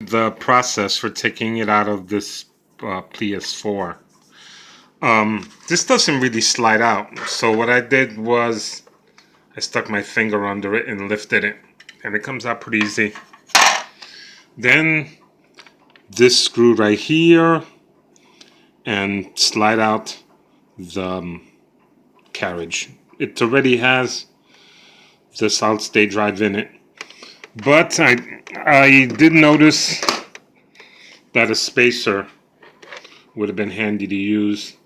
The process for taking it out of this PS4. This doesn't really slide out. So what I did was I stuck my finger under it and lifted it, and it comes out pretty easy. Then this screw right here, and slide out the carriage. It already has the solid state drive in it, but I did notice that a spacer would have been handy to use,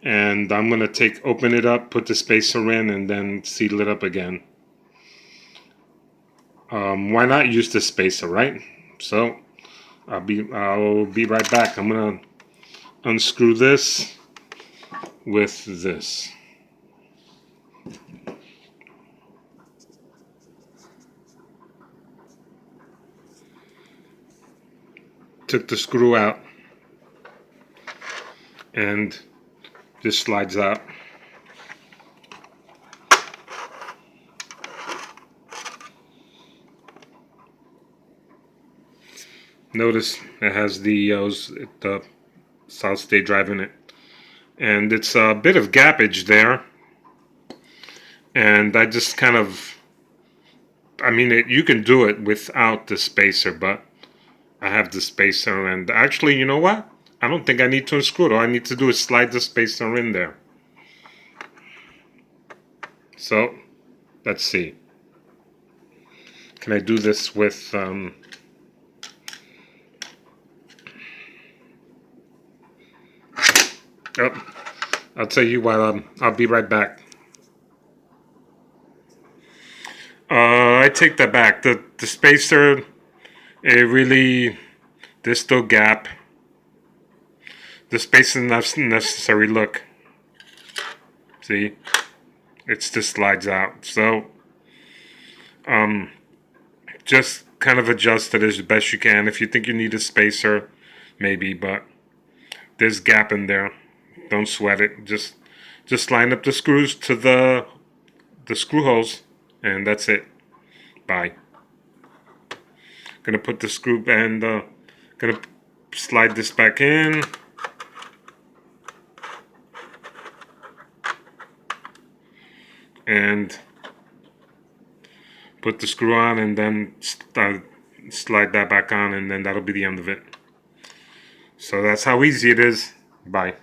and I'm gonna open it up, put the spacer in, and then seal it up again. Why not use the spacer, right? So I'll be right back. I'm gonna unscrew this with this. Took the screw out, and this slides out. Notice it has the solid state drive in it, and it's a bit of gappage there, and I just kind of, you can do it without the spacer, but I have the spacer, and actually, you know what? I don't think I need to unscrew it. All I need to do is slide the spacer in there. So, let's see. Can I do this with oh, I'll tell you what, I'll be right back. I take that back. The spacer, there's still gap. The spacer is not necessary. Look. See? It just slides out. So, just kind of adjust it as best you can. If you think you need a spacer, maybe, but there's gap in there. Don't sweat it. Just line up the screws to the screw holes, and that's it. Bye. Gonna put the screw and gonna slide this back in. And put the screw on, and then slide that back on, and then that'll be the end of it. So that's how easy it is. Bye.